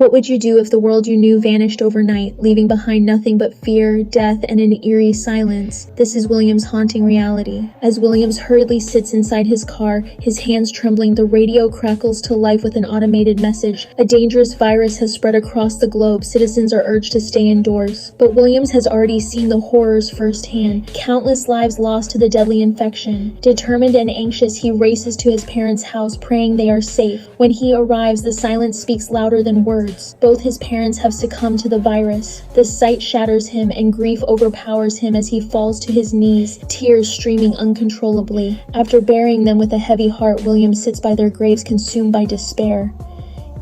What would you do if the world you knew vanished overnight, leaving behind nothing but fear, death, and an eerie silence? This is William's haunting reality. As Williams hurriedly sits inside his car, his hands trembling, the radio crackles to life with an automated message. A dangerous virus has spread across the globe. Citizens are urged to stay indoors. But Williams has already seen the horrors firsthand. Countless lives lost to the deadly infection. Determined and anxious, he races to his parents' house, praying they are safe. When he arrives, the silence speaks louder than words. Both his parents have succumbed to the virus. The sight shatters him and grief overpowers him as he falls to his knees, tears streaming uncontrollably. After burying them with a heavy heart, William sits by their graves consumed by despair.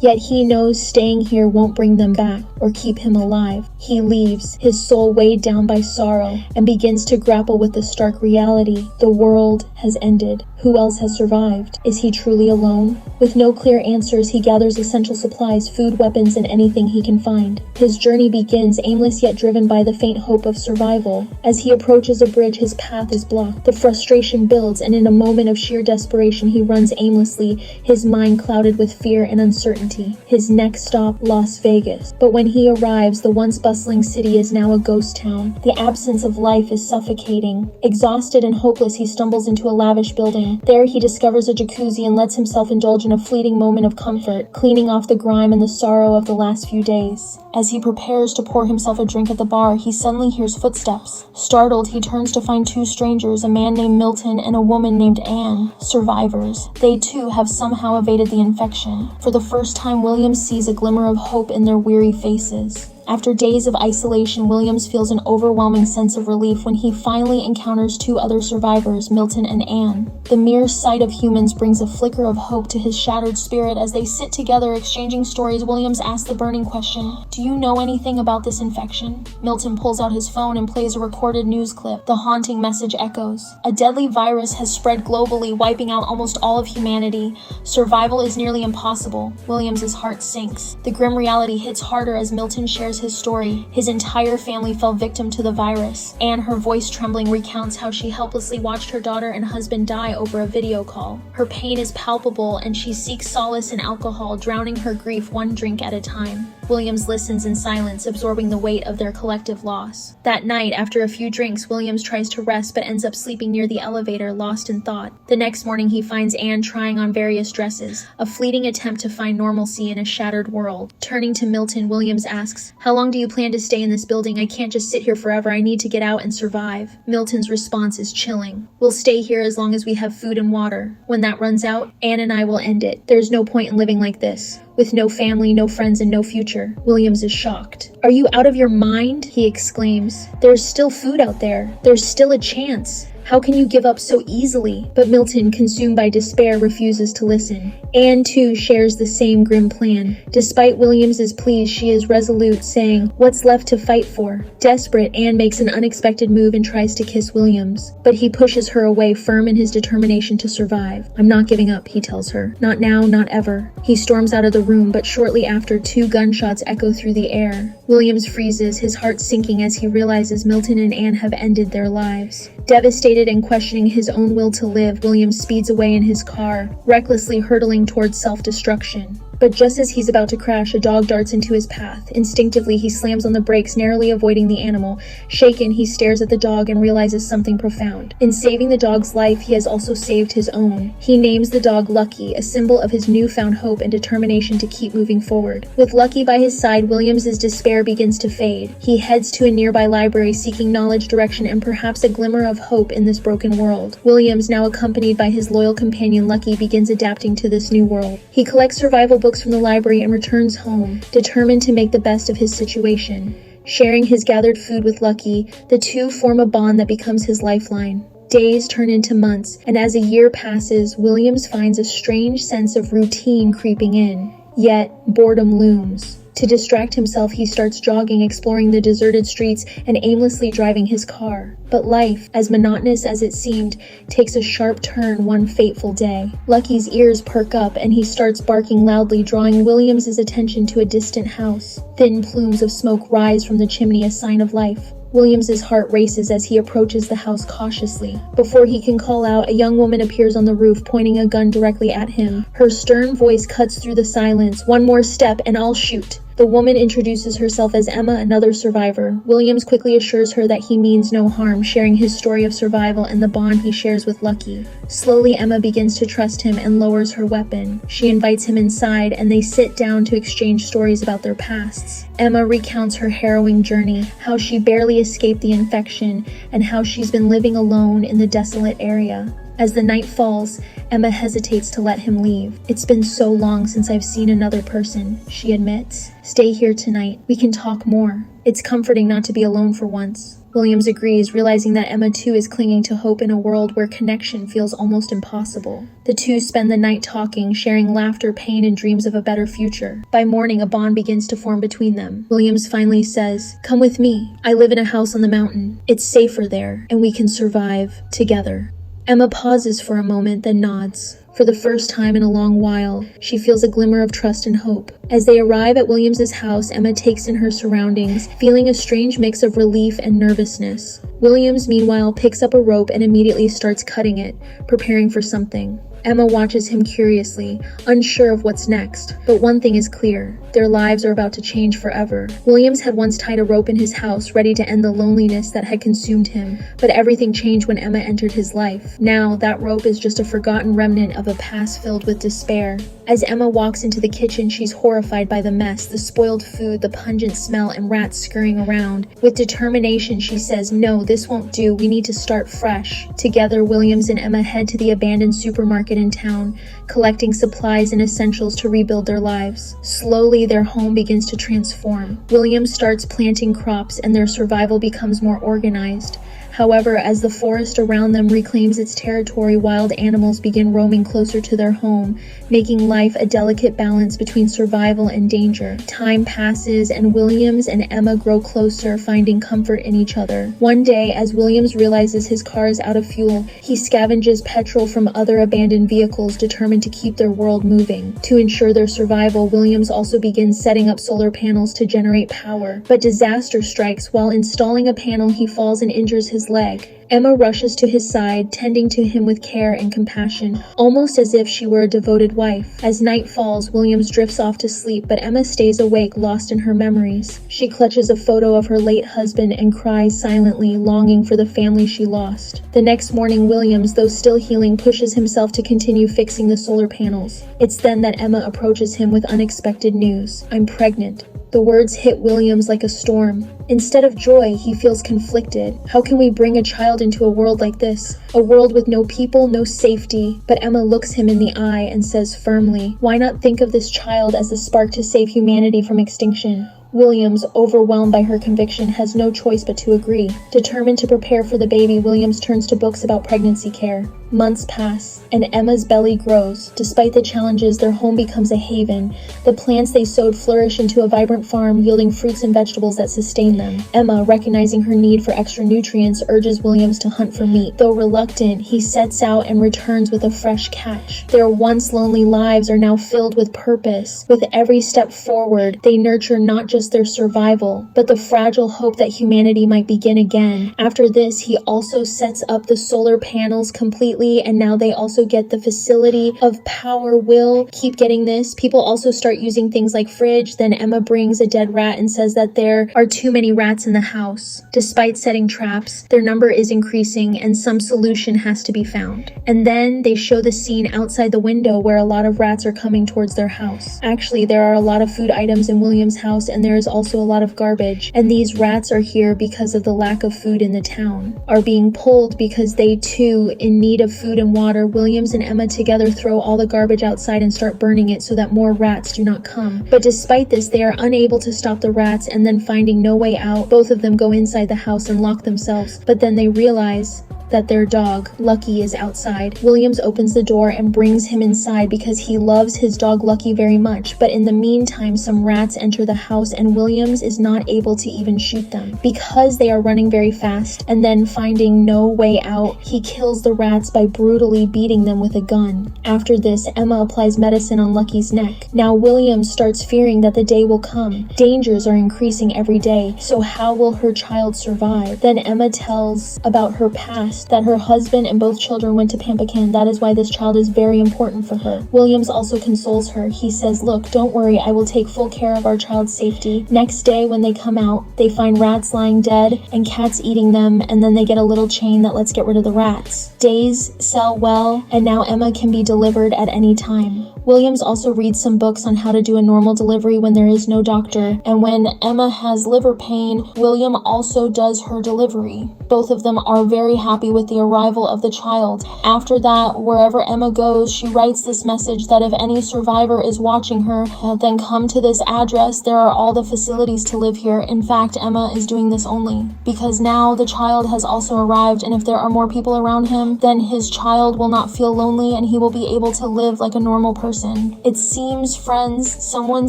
Yet he knows staying here won't bring them back or keep him alive. He leaves, his soul weighed down by sorrow, and begins to grapple with the stark reality. The world has ended. Who else has survived? Is he truly alone? With no clear answers, he gathers essential supplies, food, weapons, and anything he can find. His journey begins, aimless yet driven by the faint hope of survival. As he approaches a bridge, his path is blocked. The frustration builds, and in a moment of sheer desperation, he runs aimlessly, his mind clouded with fear and uncertainty. His next stop, Las Vegas. But when he arrives, the once bustling city is now a ghost town. The absence of life is suffocating. Exhausted and hopeless, he stumbles into a lavish building. There he discovers a jacuzzi and lets himself indulge in a fleeting moment of comfort, cleaning off the grime and the sorrow of the last few days. As he prepares to pour himself a drink at the bar, he suddenly hears footsteps. Startled, he turns to find two strangers, a man named Milton and a woman named Anne, survivors. They too have somehow evaded the infection. For the first time, Williams sees a glimmer of hope in their weary faces. After days of isolation, Williams feels an overwhelming sense of relief when he finally encounters two other survivors, Milton and Anne. The mere sight of humans brings a flicker of hope to his shattered spirit. As they sit together exchanging stories, Williams asks the burning question, "Do you know anything about this infection?" Milton pulls out his phone and plays a recorded news clip. The haunting message echoes. A deadly virus has spread globally, wiping out almost all of humanity. Survival is nearly impossible. Williams' heart sinks. The grim reality hits harder as Milton shares his story. His entire family fell victim to the virus. Anne, her voice trembling, recounts how she helplessly watched her daughter and husband die over a video call. Her pain is palpable and she seeks solace in alcohol, drowning her grief one drink at a time. Williams listens in silence, absorbing the weight of their collective loss. That night, after a few drinks, Williams tries to rest but ends up sleeping near the elevator, lost in thought. The next morning, he finds Anne trying on various dresses, a fleeting attempt to find normalcy in a shattered world. Turning to Milton, Williams asks, "How long do you plan to stay in this building? I can't just sit here forever. I need to get out and survive." Milton's response is chilling. "We'll stay here as long as we have food and water. When that runs out, Anne and I will end it. There's no point in living like this. With no family, no friends, and no future." Williams is shocked. "Are you out of your mind?" he exclaims. "There's still food out there. There's still a chance. How can you give up so easily?" But Milton, consumed by despair, refuses to listen. Anne, too, shares the same grim plan. Despite Williams's pleas, she is resolute, saying, "What's left to fight for?" Desperate, Anne makes an unexpected move and tries to kiss Williams. But he pushes her away, firm in his determination to survive. "I'm not giving up," he tells her. "Not now, not ever." He storms out of the room, but shortly after, two gunshots echo through the air. Williams freezes, his heart sinking as he realizes Milton and Anne have ended their lives. Devastated and questioning his own will to live, Williams speeds away in his car, recklessly hurtling towards self-destruction. But just as he's about to crash, a dog darts into his path. Instinctively, he slams on the brakes, narrowly avoiding the animal. Shaken, he stares at the dog and realizes something profound. In saving the dog's life, he has also saved his own. He names the dog Lucky, a symbol of his newfound hope and determination to keep moving forward. With Lucky by his side, Williams's despair begins to fade. He heads to a nearby library, seeking knowledge, direction, and perhaps a glimmer of hope in this broken world. Williams, now accompanied by his loyal companion Lucky, begins adapting to this new world. He collects survival books from the library and returns home, determined to make the best of his situation. Sharing his gathered food with Lucky, the two form a bond that becomes his lifeline. Days turn into months, and as a year passes, Williams finds a strange sense of routine creeping in. Yet, boredom looms. To distract himself, he starts jogging, exploring the deserted streets, and aimlessly driving his car. But life, as monotonous as it seemed, takes a sharp turn one fateful day. Lucky's ears perk up, and he starts barking loudly, drawing Williams's attention to a distant house. Thin plumes of smoke rise from the chimney, a sign of life. Williams's heart races as he approaches the house cautiously. Before he can call out, a young woman appears on the roof, pointing a gun directly at him. Her stern voice cuts through the silence. "One more step and I'll shoot." The woman introduces herself as Emma, another survivor. Williams quickly assures her that he means no harm, sharing his story of survival and the bond he shares with Lucky. Slowly, Emma begins to trust him and lowers her weapon. She invites him inside, and they sit down to exchange stories about their pasts. Emma recounts her harrowing journey, how she barely escaped the infection, and how she's been living alone in the desolate area. As the night falls, Emma hesitates to let him leave. "It's been so long since I've seen another person," she admits. "Stay here tonight. We can talk more." It's comforting not to be alone for once. Williams agrees, realizing that Emma too is clinging to hope in a world where connection feels almost impossible. The two spend the night talking, sharing laughter, pain, and dreams of a better future. By morning, a bond begins to form between them. Williams finally says, "Come with me. I live in a house on the mountain. It's safer there, and we can survive together." Emma pauses for a moment, then nods. For the first time in a long while, she feels a glimmer of trust and hope. As they arrive at Williams's house, Emma takes in her surroundings, feeling a strange mix of relief and nervousness. Williams, meanwhile, picks up a rope and immediately starts cutting it, preparing for something. Emma watches him curiously, unsure of what's next. But one thing is clear: their lives are about to change forever. Williams had once tied a rope in his house, ready to end the loneliness that had consumed him, but everything changed when Emma entered his life. Now, that rope is just a forgotten remnant of a past filled with despair. As Emma walks into the kitchen, she's horrified by the mess, the spoiled food, the pungent smell, and rats scurrying around. With determination, she says, "No, this won't do. We need to start fresh." Together, Williams and Emma head to the abandoned supermarket in town, collecting supplies and essentials to rebuild their lives. Slowly, their home begins to transform. Williams starts planting crops, and their survival becomes more organized. However, as the forest around them reclaims its territory, wild animals begin roaming closer to their home, making life a delicate balance between survival and danger. Time passes, and Williams and Emma grow closer, finding comfort in each other. One day, as Williams realizes his car is out of fuel, he scavenges petrol from other abandoned vehicles, determined to keep their world moving. To ensure their survival, Williams also begins setting up solar panels to generate power. But disaster strikes. While installing a panel, he falls and injures his leg. Emma rushes to his side, tending to him with care and compassion, almost as if she were a devoted wife. As night falls, Williams drifts off to sleep, but Emma stays awake, lost in her memories. She clutches a photo of her late husband and cries silently, longing for the family she lost. The next morning, Williams, though still healing, pushes himself to continue fixing the solar panels. It's then that Emma approaches him with unexpected news. "I'm pregnant." The words hit Williams like a storm. Instead of joy, he feels conflicted. How can we bring a child into a world like this? A world with no people, no safety. But Emma looks him in the eye and says firmly, "Why not think of this child as the spark to save humanity from extinction?" Williams, overwhelmed by her conviction, has no choice but to agree. Determined to prepare for the baby, Williams turns to books about pregnancy care. Months pass, and Emma's belly grows. Despite the challenges, their home becomes a haven. The plants they sowed flourish into a vibrant farm, yielding fruits and vegetables that sustain them. Emma, recognizing her need for extra nutrients, urges Williams to hunt for meat. Though reluctant, he sets out and returns with a fresh catch. Their once lonely lives are now filled with purpose. With every step forward, they nurture not just their survival, but the fragile hope that humanity might begin again. After this, he also sets up the solar panels completely, and now they also get the facility of power. Will keep getting this. People also start using things like fridge. Then Emma brings a dead rat and says that there are too many rats in the house. Despite setting traps, their number is increasing and some solution has to be found. And then they show the scene outside the window where a lot of rats are coming towards their house. Actually, there are a lot of food items in William's house, and there is also a lot of garbage. And these rats are here because of the lack of food in the town, are being pulled because they too in need of food and water. Williams and Emma together throw all the garbage outside and start burning it so that more rats do not come. But despite this, they are unable to stop the rats, and then finding no way out, both of them go inside the house and lock themselves. But then they realize that their dog, Lucky, is outside. Williams opens the door and brings him inside because he loves his dog Lucky very much. But in the meantime, some rats enter the house and Williams is not able to even shoot them because they are running very fast. And then finding no way out, he kills the rats by brutally beating them with a gun. After this, Emma applies medicine on Lucky's neck. Now Williams starts fearing that the day will come. Dangers are increasing every day, so how will her child survive? Then Emma tells about her past trust that her husband and both children went to Pampacan. That is why this child is very important for her. Williams also consoles her. He says, look, don't worry, I will take full care of our child's safety. Next day when they come out, they find rats lying dead and cats eating them, and then they get a little chain that lets get rid of the rats. Days sell well, and now Emma can be delivered at any time. Williams also reads some books on how to do a normal delivery when there is no doctor, and when Emma has liver pain, William also does her delivery. Both of them are very happy with the arrival of the child. After that, wherever Emma goes, she writes this message that if any survivor is watching her, then come to this address. There are all the facilities to live here. In fact, Emma is doing this only because now the child has also arrived, and if there are more people around him, then his child will not feel lonely and he will be able to live like a normal person. It seems, friends, someone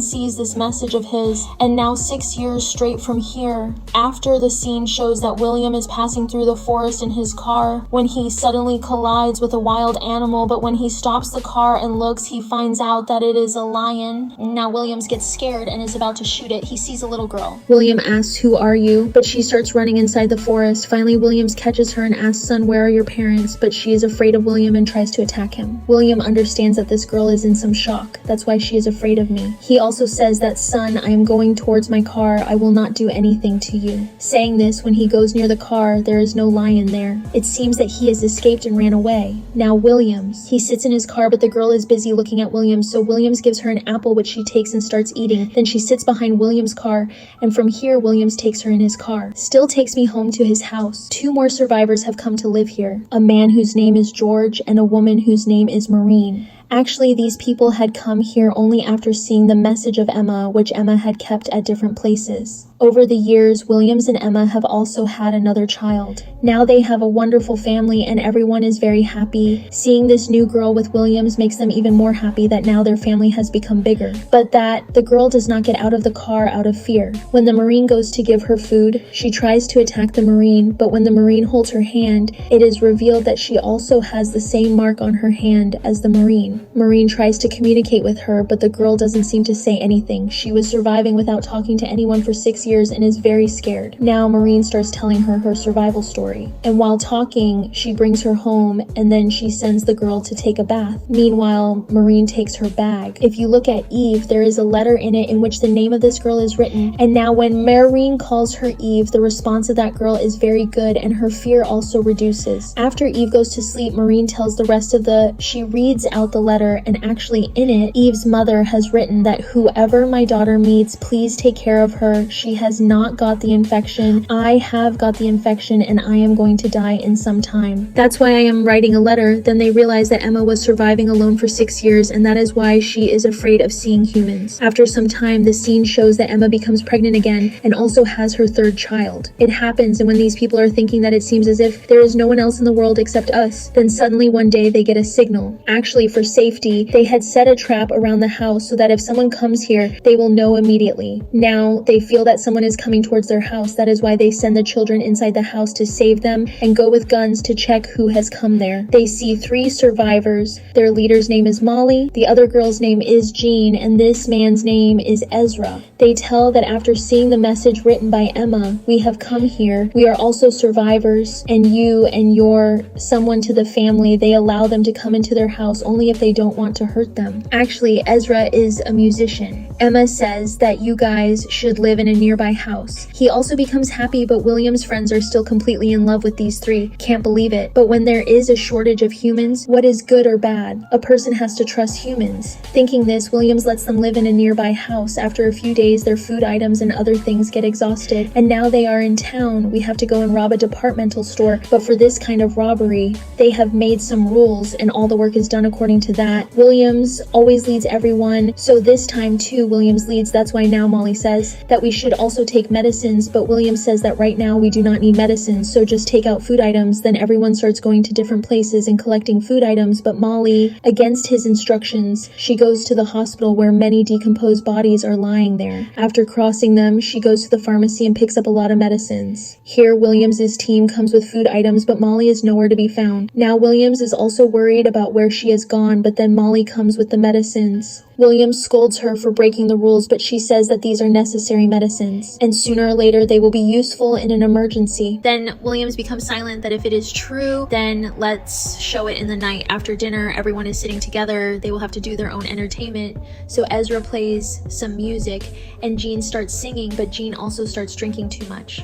sees this message of his, and now 6 years straight from here, after the scene shows that William is passing through the forest in his car when he suddenly collides with a wild animal, but when he stops the car and looks, he finds out that it is a lion. Now Williams gets scared and is about to shoot it. He sees a little girl. William asks, who are you? But she starts running inside the forest. Finally, Williams catches her and asks, son, where are your parents? But she is afraid of William and tries to attack him. William understands that this girl is in some shock. That's why she is afraid of me. He also says that, son, I am going towards my car. I will not do anything to you. Saying this, when he goes near the car, there is no lion there. It seems that he has escaped and ran away. Now Williams. He sits in his car, but the girl is busy looking at Williams, so Williams gives her an apple, which she takes and starts eating. Then she sits behind Williams' car, and from here, Williams takes her in his car. Still takes me home to his house. 2 more survivors have come to live here. A man whose name is George and a woman whose name is Maureen. Actually, these people had come here only after seeing the message of Emma, which Emma had kept at different places. Over the years, Williams and Emma have also had another child. Now they have a wonderful family and everyone is very happy. Seeing this new girl with Williams makes them even more happy that now their family has become bigger. But that the girl does not get out of the car out of fear. When the Marine goes to give her food, she tries to attack the Marine, but when the Marine holds her hand, it is revealed that she also has the same mark on her hand as the Marine. Marine tries to communicate with her, but the girl doesn't seem to say anything. She was surviving without talking to anyone for 6 years and is very scared. Now Maureen starts telling her her survival story. And while talking, she brings her home and then she sends the girl to take a bath. Meanwhile, Maureen takes her bag. If you look at Eve, there is a letter in it in which the name of this girl is written. And now when Maureen calls her Eve, the response of that girl is very good and her fear also reduces. After Eve goes to sleep, Maureen tells the rest of she reads out the letter, and actually in it, Eve's mother has written that whoever my daughter meets, please take care of her. She has not got the infection. I have got the infection and I am going to die in some time. That's why I am writing a letter. Then they realize that Emma was surviving alone for 6 years and that is why she is afraid of seeing humans. After some time, the scene shows that Emma becomes pregnant again and also has her 3rd child. It happens, and when these people are thinking that it seems as if there is no one else in the world except us, then suddenly one day they get a signal. Actually, for safety, they had set a trap around the house so that if someone comes here, they will know immediately. Now they feel that someone is coming towards their house. That is why they send the children inside the house to save them and go with guns to check who has come there. They see 3 survivors. Their leader's name is Molly, the other girl's name is Jean, and this man's name is Ezra. They tell that after seeing the message written by Emma, we have come here. We are also survivors, and you and your someone to the family, they allow them to come into their house only if they don't want to hurt them. Actually, Ezra is a musician. Emma says that you guys should live in a nearby house. He also becomes happy, but William's friends are still completely in love with these 3. Can't believe it. But when there is a shortage of humans, what is good or bad? A person has to trust humans. Thinking this, Williams lets them live in a nearby house. After a few days, their food items and other things get exhausted, and now they are in town. We have to go and rob a departmental store, but for this kind of robbery, they have made some rules, and all the work is done according to that. Williams always leads everyone, so this time too, Williams leads. That's why now Molly says that we should also take medicines, but Williams says that right now we do not need medicines, so just take out food items. Then everyone starts going to different places and collecting food items, but Molly, against his instructions, she goes to the hospital where many decomposed bodies are lying there. After crossing them, she goes to the pharmacy and picks up a lot of medicines. Here, Williams's team comes with food items, but Molly is nowhere to be found. Now Williams is also worried about where she has gone. on, but then Molly comes with the medicines. William scolds her for breaking the rules, but she says that these are necessary medicines, and sooner or later they will be useful in an emergency. Then Williams becomes silent that if it is true, then let's show it in the night. After dinner, everyone is sitting together. They will have to do their own entertainment. So Ezra plays some music, and Jean starts singing, but Jean also starts drinking too much.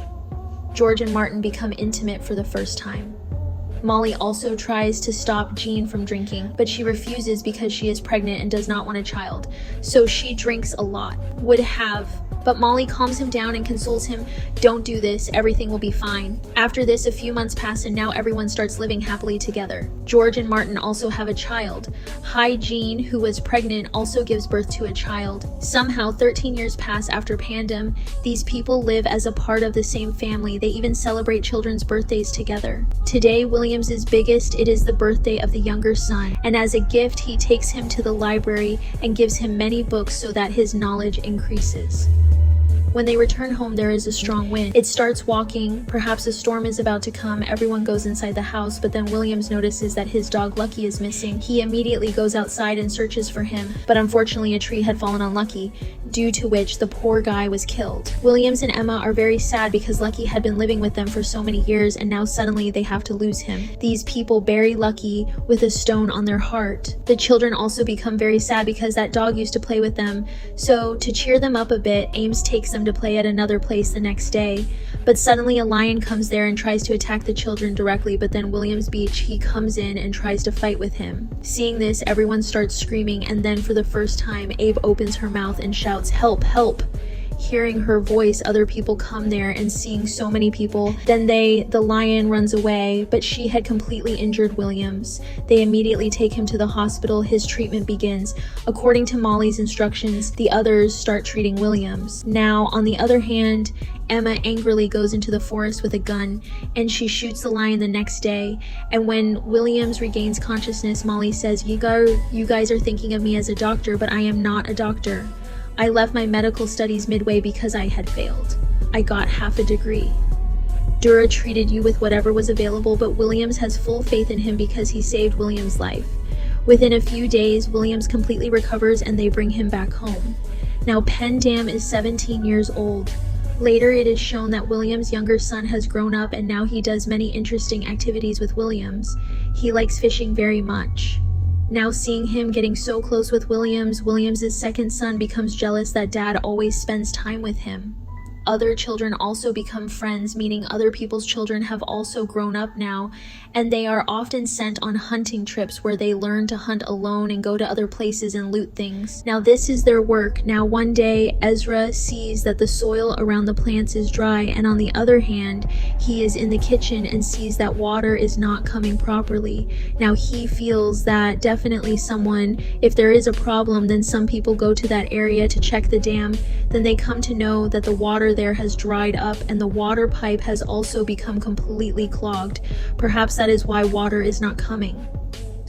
George and Martin become intimate for the first time. Molly also tries to stop Jean from drinking, but she refuses because she is pregnant and does not want a child. So she drinks a lot. But Molly calms him down and consoles him. Don't do this, everything will be fine. After this, a few months pass and now everyone starts living happily together. George and Martin also have a child. Jean, who was pregnant, also gives birth to a child. Somehow, 13 years pass after Pandem. These people live as a part of the same family. They even celebrate children's birthdays together. Today, Williams is biggest. It is the birthday of the younger son. And as a gift, he takes him to the library and gives him many books so that his knowledge increases. When they return home, there is a strong wind. It starts walking. Perhaps a storm is about to come. Everyone goes inside the house, but then Williams notices that his dog Lucky is missing. He immediately goes outside and searches for him, but unfortunately a tree had fallen on Lucky, due to which the poor guy was killed. Williams and Emma are very sad because Lucky had been living with them for so many years and now suddenly they have to lose him. These people bury Lucky with a stone on their heart. The children also become very sad because that dog used to play with them, so to cheer them up a bit, Ames takes them to play at another place the next day, but suddenly a lion comes there and tries to attack the children directly, but then Williams Beach, he comes in and tries to fight with him. Seeing this, everyone starts screaming, and then for the first time, Abe opens her mouth and shouts, "Help, help!" Hearing her voice, other people come there, and seeing so many people, then the lion runs away, but she had completely injured Williams. They immediately take him to the hospital. His treatment begins. According to Molly's instructions, the others start treating Williams. Now, on the other hand, Emma angrily goes into the forest with a gun, and she shoots the lion the next day. And when Williams regains consciousness, Molly says, you guys are thinking of me as a doctor, but I am not a doctor. I left my medical studies midway because I had failed. I got half a degree. Dura treated you with whatever was available, but Williams has full faith in him because he saved Williams' life. Within a few days, Williams completely recovers and they bring him back home. Now, Pendam is 17 years old. Later, it is shown that Williams' younger son has grown up and now he does many interesting activities with Williams. He likes fishing very much. Now seeing him getting so close with Williams' second son becomes jealous that dad always spends time with him. Other children also become friends, meaning other people's children have also grown up now, and they are often sent on hunting trips where they learn to hunt alone and go to other places and loot things. Now this is their work. Now one day, Ezra sees that the soil around the plants is dry, and on the other hand, he is in the kitchen and sees that water is not coming properly. Now he feels that definitely someone, if there is a problem, then some people go to that area to check the dam. Then they come to know that the water there has dried up and the water pipe has also become completely clogged. Perhaps that is why water is not coming.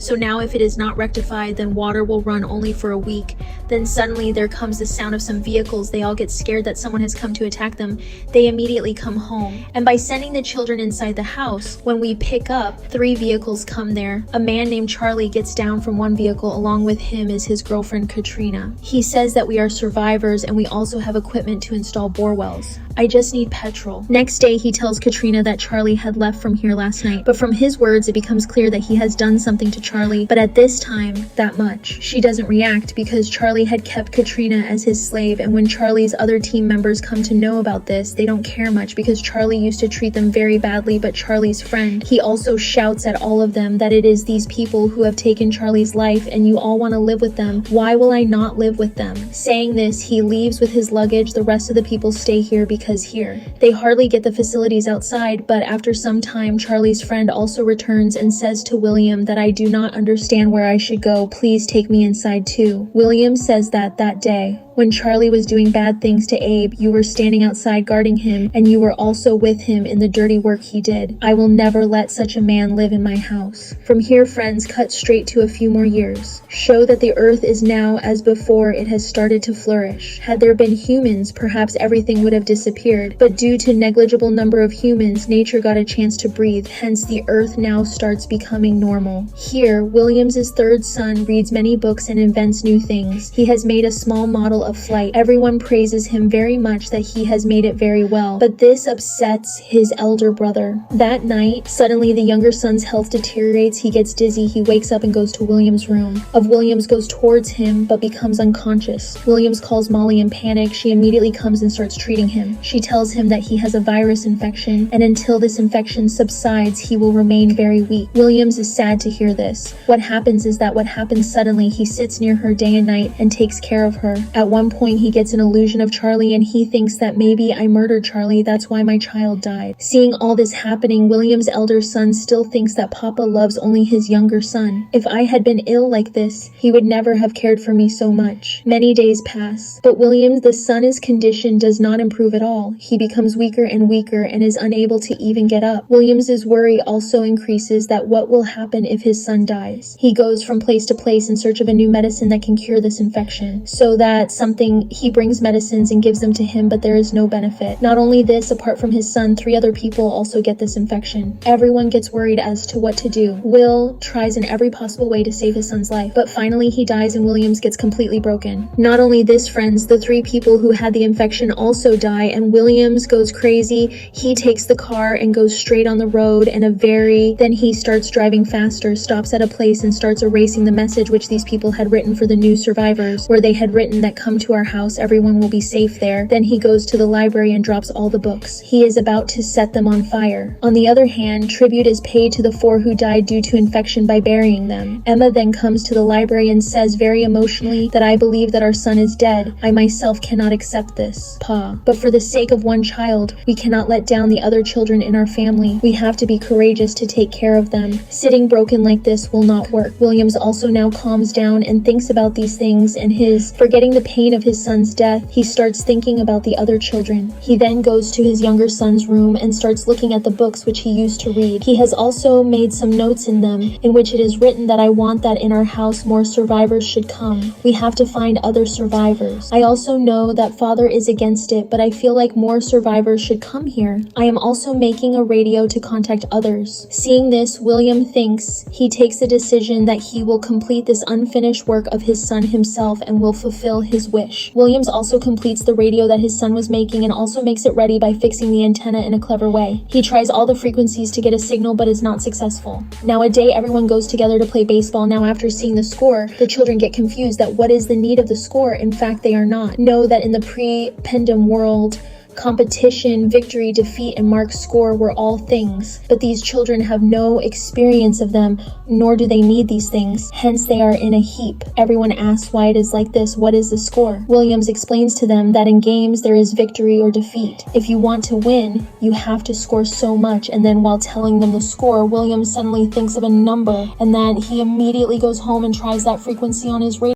So now if it is not rectified, then water will run only for a week. Then suddenly there comes the sound of some vehicles. They all get scared that someone has come to attack them. They immediately come home. And by sending the children inside the house, when we pick up, 3 vehicles come there. A man named Charlie gets down from one vehicle. Along with him is his girlfriend Katrina. He says that we are survivors and we also have equipment to install bore wells. I just need petrol. Next day, he tells Katrina that Charlie had left from here last night. But from his words, it becomes clear that he has done something to Charlie, but at this time, that much. She doesn't react because Charlie had kept Katrina as his slave, and when Charlie's other team members come to know about this, they don't care much because Charlie used to treat them very badly, but Charlie's friend, he also shouts at all of them that it is these people who have taken Charlie's life and you all want to live with them. Why will I not live with them? Saying this, he leaves with his luggage. The rest of the people stay here because here, they hardly get the facilities outside, but after some time, Charlie's friend also returns and says to William that I do not understand where I should go. Please take me inside too. William says that day, When Charlie was doing bad things to Abe, you were standing outside guarding him, and you were also with him in the dirty work he did. I will never let such a man live in my house. From here, friends, cut straight to a few more years. Show that the earth is now as before it has started to flourish. Had there been humans, perhaps everything would have disappeared, but due to negligible number of humans, nature got a chance to breathe, hence the earth now starts becoming normal. Here, Williams's third son reads many books and invents new things. He has made a small model of flight. Everyone praises him very much that he has made it very well, but this upsets his elder brother. That night, suddenly the younger son's health deteriorates, he gets dizzy, he wakes up and goes to William's room. Williams goes towards him but becomes unconscious. Williams calls Molly in panic. She immediately comes and starts treating him. She tells him that he has a virus infection, and until this infection subsides, he will remain very weak. Williams is sad to hear this. What happens suddenly, he sits near her day and night and takes care of her. At one point, he gets an illusion of Charlie and he thinks that maybe I murdered Charlie, that's why my child died. Seeing all this happening, William's elder son still thinks that Papa loves only his younger son. If I had been ill like this, he would never have cared for me so much. Many days pass, but William, the son's condition does not improve at all. He becomes weaker and weaker and is unable to even get up. Williams's worry also increases that what will happen if his son dies. He goes from place to place in search of a new medicine that can cure this infection. He brings medicines and gives them to him, but there is no benefit. Not only this, apart from his son, 3 other people also get this infection. Everyone gets worried as to what to do. Will tries in every possible way to save his son's life, but finally he dies and Williams gets completely broken. Not only this, friends, the 3 people who had the infection also die and Williams goes crazy. He takes the car and goes straight on the road then he starts driving faster, stops at a place and starts erasing the message which these people had written for the new survivors, where they had written that come to our house, everyone will be safe there. Then he goes to the library and drops all the books. He is about to set them on fire. On the other hand, tribute is paid to the 4 who died due to infection by burying them. Emma then comes to the library and says very emotionally that I believe that our son is dead. I myself cannot accept this, Pa. But for the sake of one child, we cannot let down the other children in our family. We have to be courageous to take care of them. Sitting broken like this will not work. Williams also now calms down and thinks about these things, and forgetting the pain of his son's death, he starts thinking about the other children. He then goes to his younger son's room and starts looking at the books which he used to read. He has also made some notes in them, in which it is written that I want that in our house more survivors should come. We have to find other survivors. I also know that Father is against it, but I feel like more survivors should come here. I am also making a radio to contact others. Seeing this, William takes a decision that he will complete this unfinished work of his son himself and will fulfill his wish. Williams also completes the radio that his son was making and also makes it ready by fixing the antenna in a clever way. He tries all the frequencies to get a signal but is not successful. Now a day everyone goes together to play baseball. Now after seeing the score, the children get confused that what is the need of the score? In fact, they are not. Know that in the pre-Pendum world, competition, victory, defeat, and Mark's score were all things, but these children have no experience of them, nor do they need these things, hence they are in a heap. Everyone asks why it is like this. What is the score? Williams explains to them that in games there is victory or defeat. If you want to win, you have to score so much, and then while telling them the score, Williams suddenly thinks of a number, and then he immediately goes home and tries that frequency on his radio.